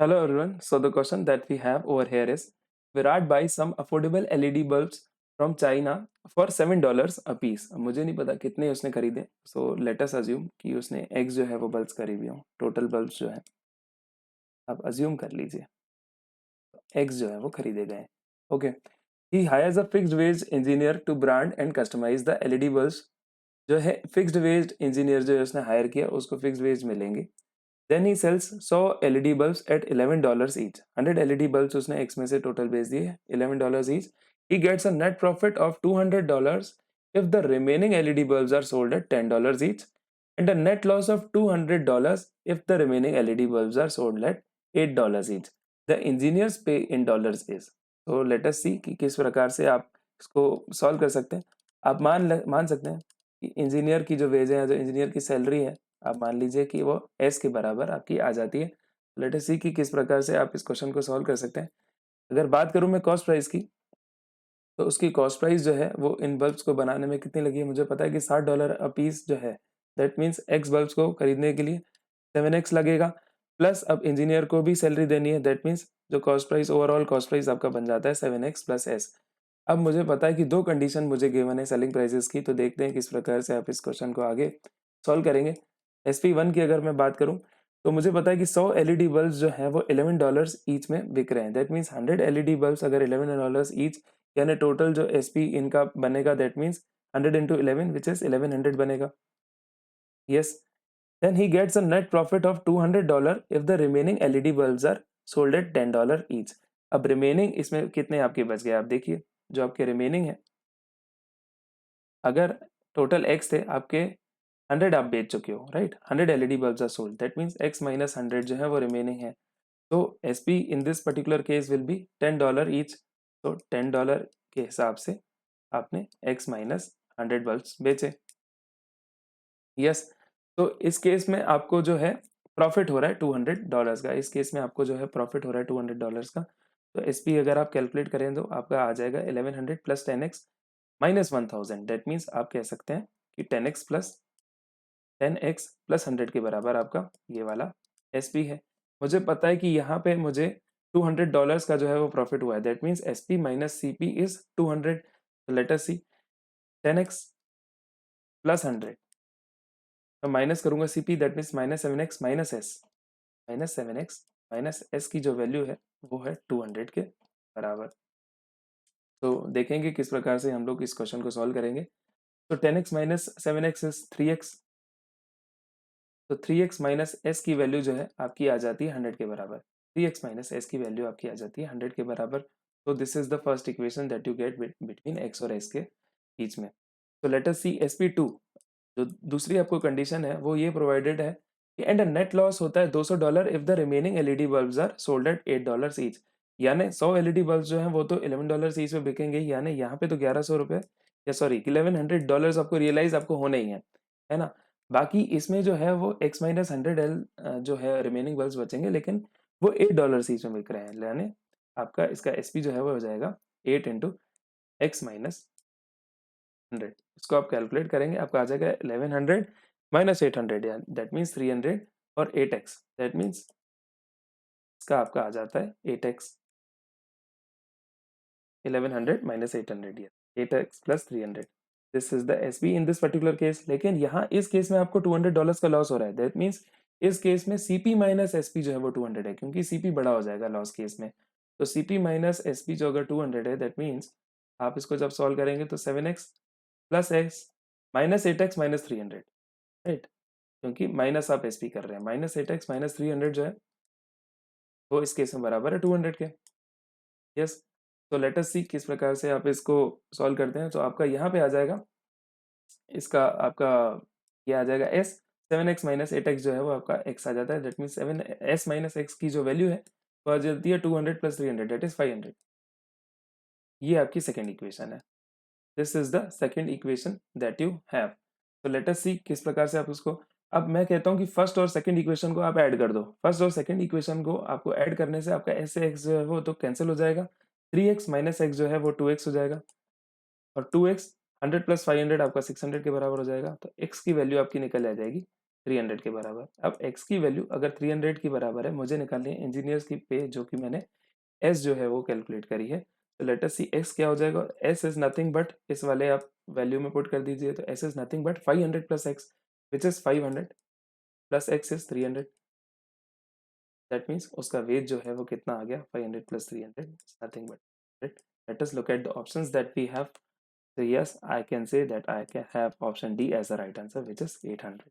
Hello everyone. So the question that we have over here is Virat buys some affordable LED bulbs from China for $7 a piece. अब मुझे नहीं पता कितने उसने खरीदे. So let us assume कि उसने X जो है वो बल्ब्स खरीदे हों. टोटल बल्ब्स जो है आप अज्यूम कर लीजिए X जो है वो खरीदे गए. Okay. He hires a fixed wage engineer to brand and customize the LED bulbs. जो है फिक्स्ड वेज इंजीनियर जो है उसने हायर किया उसको फिक्स्ड वेज मिलेंगे. Then he sells 100 LED bulbs at $11 each. 100 LED bulbs उसने X में से टोटल बेच दिए $11 each. He gets a net profit of $200 if the remaining LED bulbs are sold at $10 each, and a net loss of $200 if the remaining LED bulbs are sold at $8 each. The engineers pay in dollars is. So let us see कि किस प्रकार से आप इसको solve कर सकते हैं. आप मान सकते हैं कि इंजीनियर की जो वेज है, जो इंजीनियर की सैलरी है, आप मान लीजिए कि वो एस के बराबर आपकी आ जाती है. लेट अस सी कि किस प्रकार से आप इस क्वेश्चन को सॉल्व कर सकते हैं. अगर बात करूं मैं कॉस्ट प्राइस की, तो उसकी कॉस्ट प्राइस जो है वो इन बल्ब्स को बनाने में कितनी लगी है. मुझे पता है कि $60 अ पीस जो है, दैट मीन्स एक्स बल्ब्स को खरीदने के लिए 7x लगेगा. प्लस अब इंजीनियर को भी सैलरी देनी है, दैट मीन्स जो cost price, overall cost price आपका बन जाता है 7x प्लस एस. अब मुझे पता है कि दो कंडीशन मुझे गिवन है सेलिंग प्राइसेस की, तो देखते हैं किस प्रकार से आप इस क्वेश्चन को आगे सॉल्व करेंगे. SP1 की अगर मैं बात करूं, तो मुझे पता है कि 100 LED बल्ब जो है वो $11 ईच में बिक रहे हैं. दैट मीन्स 100 LED बल्ब अगर $11 ईच, यानी टोटल जो SP इनका बनेगा that means 100 into 11 which is 1100 बनेगा. Yes. Then he gets a net profit of $200 if the remaining LED bulbs are sold at $10 each. अब रिमेनिंग इसमें कितने आपके बच गए आप देखिए. जो आपके रिमेनिंग है, अगर टोटल एक्स थे आपके 100 आप बेच चुके हो, right. 100 LED bulbs are sold, that means x minus 100 जो है वो रिमेनिंग है. तो SP in this particular case will be $10 each. तो $10 के हिसाब से आपने x माइनस 100 बल्ब्स बेचे. यस. तो इस केस में आपको जो है प्रॉफिट हो रहा है $200 का. इस केस में आपको जो है प्रॉफिट हो रहा है $200 का. तो SP अगर आप कैलकुलेट करें तो आपका आ जाएगा 1100 plus 10x minus 1000. That means आप कह सकते हैं कि 10x प्लस 100 के बराबर आपका ये वाला SP है. मुझे पता है कि यहाँ पे मुझे $200 का जो है वो प्रॉफिट हुआ है. That means SP minus CP is 200. Let us see 10x plus 100, मैं माइनस करूंगा CP, that means minus 7x minus s. Minus 7x minus s की जो वैल्यू है वो है 200 के बराबर. तो देखेंगे किस प्रकार से हम लोग इस क्वेश्चन को सॉल्व करेंगे. तो 10x minus 7x is 3x. तो 3x माइनस एस की वैल्यू जो है आपकी आ जाती है 100 के बराबर. 3x माइनस एस की वैल्यू आपकी आ जाती है 100 के बराबर. तो this is the first equation that you get between x और s के बीच में. तो लेट अस सी SP2. जो दूसरी आपको कंडीशन है वो ये प्रोवाइडेड है कि एंड नेट लॉस होता है $200 if the remaining LED bulbs are sold at $8 each. यानी 100 LED बल्ब्स जो हैं वो तो $11 ईच में बिकेंगे, यानी यहाँ पे तो 1100 रुपये, या सॉरी $1100 आपको रियलाइज आपको होने ही है ना. बाकी इसमें जो है वो x माइनस 100 जो है रिमेनिंग बल्ब्स बचेंगे, लेकिन वो $8 ईच में बिक रहे हैं. यानी आपका इसका SP जो है वो हो जाएगा 8 इंटू एक्स माइनस 100. इसको आप कैलकुलेट करेंगे आपको आ जाएगा 1100 माइनस 800, या दैट मीन्स 300 और 8x. दैट मीन्स इसका आपका आ जाता है 8x. 1100 माइनस 800, या 8x plus 300. This is the SP in this particular case. लेकिन यहाँ इस केस में आपको $200 का लॉस हो रहा है. दैट मीन्स इस केस में CP माइनस SP जो है वो 200 है, क्योंकि CP बड़ा हो जाएगा लॉस केस में. तो CP माइनस SP जो अगर 200 है, दैट मीन्स आप इसको जब सॉल्व करेंगे तो 7x plus x minus 8x minus 300, right. क्योंकि माइनस आप SP कर रहे हैं. माइनस 8x माइनस 300 जो है वो इस केस में बराबर है 200 के. यस. तो लेट अस सी किस प्रकार से आप इसको सॉल्व करते हैं. तो आपका यहाँ पे आ जाएगा, इसका आपका ये आ जाएगा s. 7x माइनस 8x जो है वो आपका x आ जाता है. That means 7s minus x की जो वैल्यू है वो आ जाती है 200 प्लस 300, दैट इज 500. ये आपकी सेकेंड इक्वेशन है. This is the second equation that you have. तो लेट अस सी किस प्रकार से आप उसको, अब मैं कहता हूँ कि फर्स्ट और सेकंड इक्वेशन को आप ऐड कर दो. फर्स्ट और सेकंड इक्वेशन को आपको ऐड करने से आपका s से x जो है वो तो कैंसिल हो जाएगा. 3x माइनस एक्स जो है वो 2x हो जाएगा, और 2x 100 प्लस 500 आपका 600 के बराबर हो जाएगा. तो x की वैल्यू आपकी निकल आ जाएगी 300 के बराबर। अब x की वैल्यू अगर 300 की बराबर है, मुझे निकालनी है इंजीनियर्स की पे, जो कि मैंने s जो है वो कैलकुलेट करी है। तो लेट अस सी x क्या हो जाएगा। s इज नथिंग बट, इस वाले आप वैल्यू में पुट कर दीजिए, तो s is nothing but 500 plus x, which is 500 plus x is 300। That means उसका वेट जो है वो कितना आ गया, 500 प्लस 300, nothing but. Let us look at the options that we have. So yes, I can say that I can have option D as the right answer, which is 800.